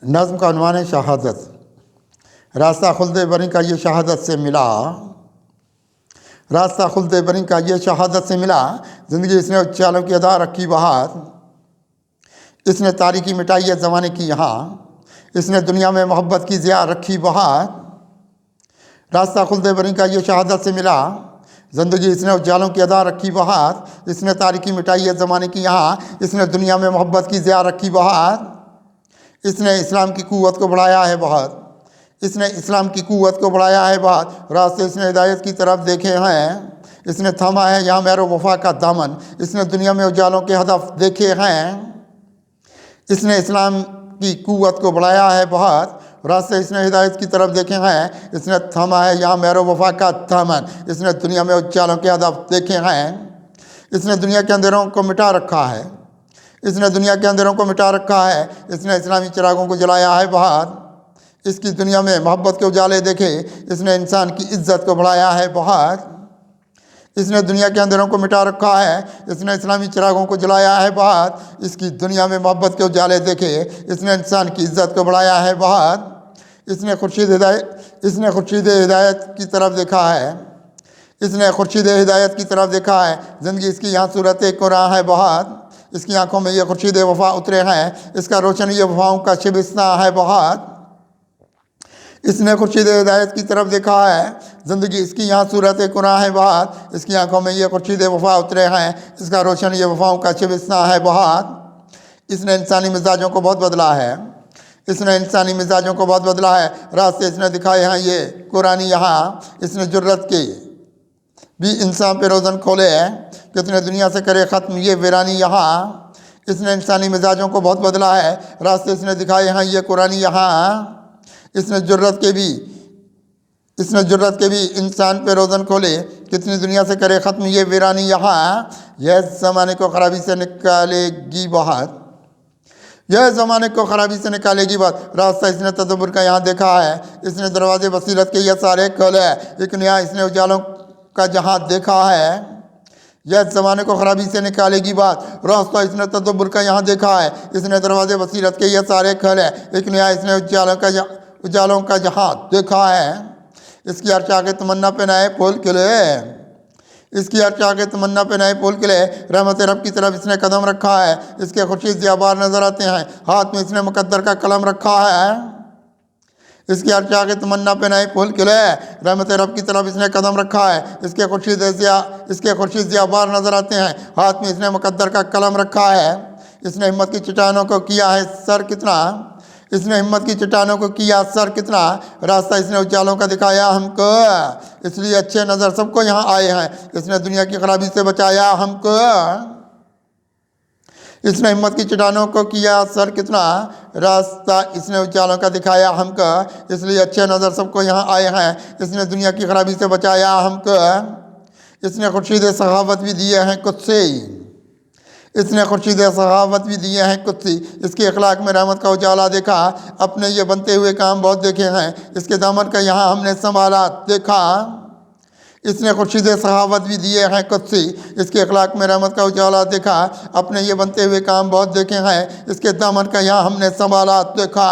نظم کا عنوان ہے شہادت۔ راستہ خلد بری کا یہ شہادت سے ملا، راستہ خلد بری کا یہ شہادت سے ملا، زندگی اس نے اچالوں کی ادا رکھی بہار، اس نے تاریکی مٹائی ہے زمانے کی یہاں، اس نے دنیا میں محبت کی ضیاء رکھی بہار۔ راستہ خلد بری کا یہ شہادت سے ملا، زندگی اس نے اجالوں کی ادا رکھی بہار، اس نے تاریکی مٹائی ہے زمانے کی یہاں، اس نے دنیا میں محبت کی ضیاء رکھی بہار۔ اس نے اسلام کی قوت کو بڑھایا ہے بہت، اس نے اسلام کی قوت کو بڑھایا ہے بہت، راستے اس نے ہدایت کی طرف دیکھے ہیں، اس نے تھاما ہے یہاں مہر و وفا کا دامن، اس نے دنیا میں اجالوں کے ہدف دیکھے ہیں۔ اس نے اسلام کی قوت کو بڑھایا ہے بہت، راستے اس نے ہدایت کی طرف دیکھے ہیں، اس نے تھاما ہے یہاں مہر و وفا کا دامن، اس نے دنیا میں اجالوں کے ہدف دیکھے ہیں۔ اس نے دنیا کے اندھیروں کو مٹا رکھا ہے، اس نے دنیا کے اندھیروں کو مٹا رکھا ہے، اس نے اسلامی چراغوں کو جلایا ہے بہار۔ اس کی دنیا میں محبت کے اجالے دیکھے، اس نے انسان کی عزت کو بڑھایا ہے بہار۔ اس نے دنیا کے اندھیروں کو مٹا رکھا ہے، اس نے اسلامی چراغوں کو جلایا ہے بہار۔ اس کی دنیا میں محبت کے اجالے دیکھے، اس نے انسان کی عزت کو بڑھایا ہے بہار۔ اس نے خورشید ہدایت کی طرف دیکھا ہے، اس نے خورشید ہدایت کی طرف دیکھا ہے، زندگی اس کی یہاں صورت قرآن ہے بہار۔ اس کی آنکھوں میں یہ خورشید وفا اترے ہیں، اس کا روشن یہ وفاؤں کا شبستہ ہے بہار۔ اس نے خورشید ہدایت کی طرف دیکھا ہے، زندگی اس کی یہاں صورت قرآن ہے بہار۔ اس کی آنکھوں میں یہ خورشید وفا اترے ہیں، اس کا روشن یہ وفاؤں کا شبستہ ہے بہار۔ اس نے انسانی مزاجوں کو بہت بدلا ہے، اس نے انسانی مزاجوں کو بہت بدلا ہے، راستے اس نے دکھائے ہیں یہ قرآنی یہاں۔ اس نے جرت کی بھی انسان پہ روزن کھولے ہیں، کتنے دنیا سے کرے ختم یہ ویرانی یہاں۔ اس نے انسانی مزاجوں کو بہت بدلا ہے، راستے اس نے دکھائے ہیں یہ قرآنی یہاں۔ اس نے جرت کے بھی انسان پہ روزن کھولے، کتنی دنیا سے کرے ختم یہ ویرانی یہاں۔ یہ زمانے کو خرابی سے نکالے گی بہار، یہ زمانے کو خرابی سے نکالے گی بات، راستہ اس نے تدبر کا یہاں دیکھا ہے، اس نے دروازے بصیرت کے یہ سارے کھولے، ایک نیا اس نے اجالوں کا جہاں دیکھا ہے۔ یہ زمانے کو خرابی سے نکالے گی بات، راستہ اس نے تدبر کا یہاں دیکھا ہے، اس نے دروازے بصیرت کے یہ سارے کھولے، ایک نیا اس نے اجالوں کا جہاں دیکھا ہے۔ اس کی ہر چاہ کے تمنا پہ نئے پھول کھلے، اس کی ہر چاہ کے تمنا پہ نئے پھول کھلے، رحمت رب کی طرف اس نے قدم رکھا ہے، اس کے خورشید ضیاء بار نظر آتے ہیں، ہاتھ میں اس نے مقدر کا قلم رکھا ہے۔ اس کی ہر چاہ کے تمنا پہ نئے پھول کھلے، رحمت رب کی طرف اس نے قدم رکھا ہے، اس کے خورشید ضیاء بار نظر آتے ہیں، ہاتھ میں اس نے مقدر کا قلم رکھا ہے۔ اس نے ہمت کی چٹانوں کو کیا ہے سر کتنا، اس نے ہمت کی چٹانوں کو کیا سر کتنا، راستہ اس نے اجالوں کا دکھایا ہم کو، اس لیے اچھے نظر سب کو یہاں آئے ہیں، اس نے دنیا کی خرابی سے بچایا ہم کو۔ اس نے ہمت کی چٹانوں کو کیا سر کتنا، راستہ اس نے اجالوں کا دکھایا ہم کو، اس لیے اچھے نظر سب کو یہاں آئے ہیں، اس نے دنیا کی خرابی سے بچایا ہم کو۔ اس نے خورشید سخاوت بھی دیے ہیں قدسی، اس نے خورشید سخاوت بھی دیے ہیں قدسی، اس کے اخلاق میں رحمت کا اجالا دیکھا، اپنے یہ بنتے ہوئے کام بہت دیکھے ہیں، اس کے دامن کا یہاں ہم نے سنبھالا دیکھا۔ اس نے خورشید سخاوت بھی دیے ہیں قدسی، اس کے اخلاق میں رحمت کا اجالا دیکھا، اپنے یہ بنتے ہوئے کام بہت دیکھے ہیں، اس کے دامن کا یہاں ہم نے سنبھالا دیکھا۔